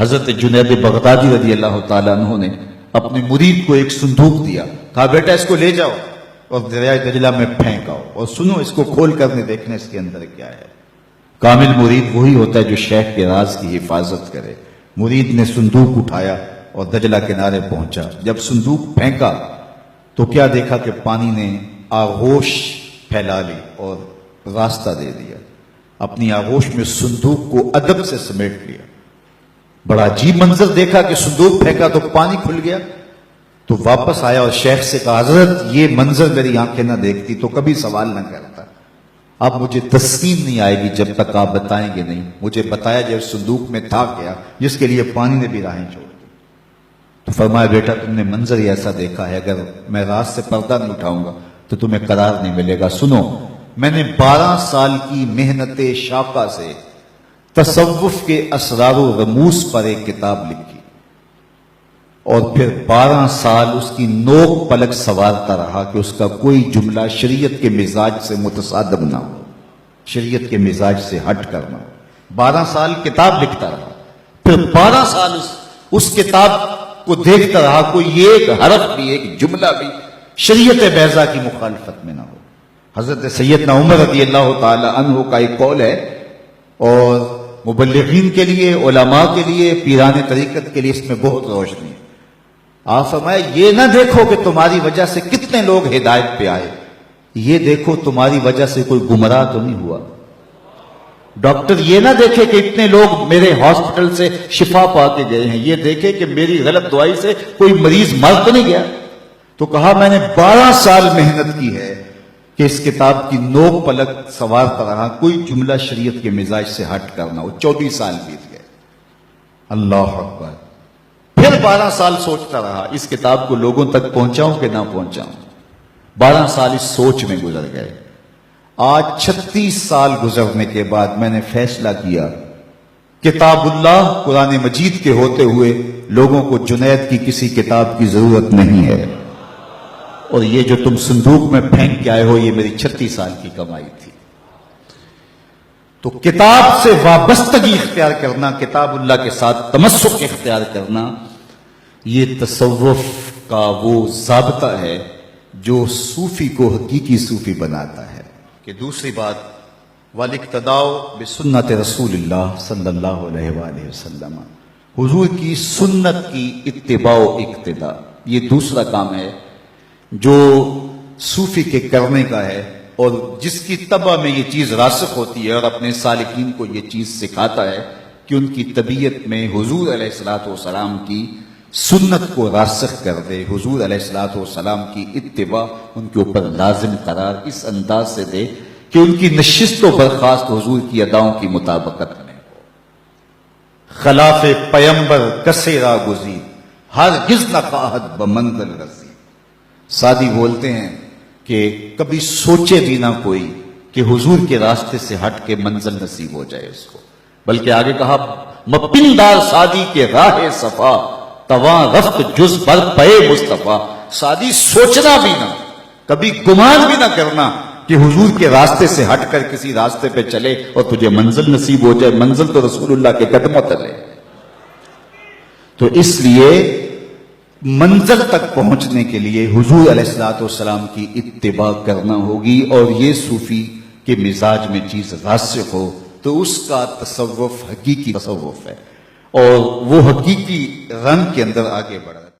حضرت جنید بغدادی رضی اللہ تعالیٰ عنہ نے اپنے مرید کو ایک صندوق دیا، کہا بیٹا اس کو لے جاؤ اور دریائے دجلہ میں پھینک آؤ اور سنو اس کو کھول کر دیکھنے اس کے اندر کیا ہے۔ کامل مرید وہی ہوتا ہے جو شیخ کے راز کی حفاظت کرے۔ مرید نے صندوق اٹھایا اور دجلہ کنارے پہنچا۔ جب صندوق پھینکا تو کیا دیکھا کہ پانی نے آغوش پھیلا لی اور راستہ دے دیا۔ اپنی آغوش میں صندوق کو ادب سے سمیٹ لیا۔ بڑا عجیب منظر دیکھا کہ صندوق پھینکا تو پانی کھل گیا۔ تو واپس آیا اور شیخ سے کہا حضرت یہ منظر میری آنکھیں نہ دیکھتی تو کبھی سوال نہ کرتا۔ اب مجھے تسکین نہیں آئے گی جب تک آپ بتائیں گے نہیں۔ مجھے بتایا جب صندوق میں تھا کیا جس کے لیے پانی نے بھی راہیں چھوڑ دی۔ تو فرمایا بیٹا تم نے منظر ہی ایسا دیکھا ہے، اگر میں راز سے پردہ نہیں اٹھاؤں گا تو تمہیں قرار نہیں ملے گا۔ سنو، میں نے 12 سال کی محنت شاقہ سے تصوف کے اسرار و رموز پر ایک کتاب لکھی اور پھر 12 سال اس کی نوک پلک سوارتا رہا کہ اس کا کوئی جملہ شریعت کے مزاج سے متصادم نہ ہو، شریعت کے مزاج سے ہٹ کر نہ ہو۔ 12 سال کتاب لکھتا رہا، پھر 12 سال اس کتاب کو دیکھتا رہا کوئی ایک حرف بھی، ایک جملہ بھی شریعت بیضا کی مخالفت میں نہ ہو۔ حضرت سیدنا عمر رضی اللہ تعالی عنہ کا ایک قول ہے اور مبلغین کے لیے، علماء کے لیے، پیران طریقت کے لیے اس میں بہت روشنی ہے۔ آپ فرمایا یہ نہ دیکھو کہ تمہاری وجہ سے کتنے لوگ ہدایت پہ آئے، یہ دیکھو تمہاری وجہ سے کوئی گمراہ تو نہیں ہوا۔ ڈاکٹر یہ نہ دیکھے کہ اتنے لوگ میرے ہاسپٹل سے شفا پا کے گئے ہیں، یہ دیکھے کہ میری غلط دعائی سے کوئی مریض مر تو نہیں گیا۔ تو کہا میں نے 12 سال محنت کی ہے کہ اس کتاب کی نوک پلک سوارتا رہا، کوئی جملہ شریعت کے مزاج سے ہٹ کرنا ہو۔ 24 سال بیت گئے۔ اللہ اکبر۔ پھر 12 سال سوچتا رہا اس کتاب کو لوگوں تک پہنچاؤں کہ نہ پہنچاؤں۔ 12 سال اس سوچ میں گزر گئے۔ آج 36 سال گزرنے کے بعد میں نے فیصلہ کیا کتاب اللہ قرآن مجید کے ہوتے ہوئے لوگوں کو جنید کی کسی کتاب کی ضرورت نہیں ہے، اور یہ جو تم صندوق میں پھینک کے آئے ہو یہ میری 36 سال کی کمائی تھی۔ تو کتاب سے وابستگی اختیار کرنا، کتاب اللہ کے ساتھ تمسک اختیار کرنا، یہ تصوف کا وہ ضابطہ ہے جو صوفی کو حقیقی صوفی بناتا ہے۔ کہ دوسری بات والاقتداء بسنت رسول اللہ صلی اللہ علیہ وآلہ وسلم، حضور کی سنت کی اتباع و اقتداء، یہ دوسرا کام ہے جو صوفی کے کرنے کا ہے اور جس کی طبع میں یہ چیز راسخ ہوتی ہے اور اپنے سالکین کو یہ چیز سکھاتا ہے کہ ان کی طبیعت میں حضور علیہ الصلوۃ والسلام کی سنت کو راسخ کر دے، حضور علیہ الصلوۃ والسلام کی اتباع ان کے اوپر لازم قرار اس انداز سے دے کہ ان کی نشست و برخاست حضور کی اداؤں کی مطابقت میں ہو۔ خلاف پیمبر کسے را گزی ہرگز نہ خواہد بمنزل رسی۔ سادی بولتے ہیں کہ کبھی سوچے بھی نہ کوئی کہ حضور کے راستے سے ہٹ کے منزل نصیب ہو جائے اس کو، بلکہ آگے کہا مپندار سادی کے راہ صفا تواں رفت جز بر پے مصطفیٰ۔ سادی سوچنا بھی نہ، کبھی گمان بھی نہ کرنا کہ حضور کے راستے سے ہٹ کر کسی راستے پہ چلے اور تجھے منزل نصیب ہو جائے۔ منزل تو رسول اللہ کے قدموں تلے۔ تو اس لیے منزل تک پہنچنے کے لیے حضور علیہ الصلوۃ والسلام کی اتباع کرنا ہوگی، اور یہ صوفی کے مزاج میں چیز راسخ ہو تو اس کا تصوف حقیقی تصوف ہے اور وہ حقیقی رنگ کے اندر آگے بڑھا۔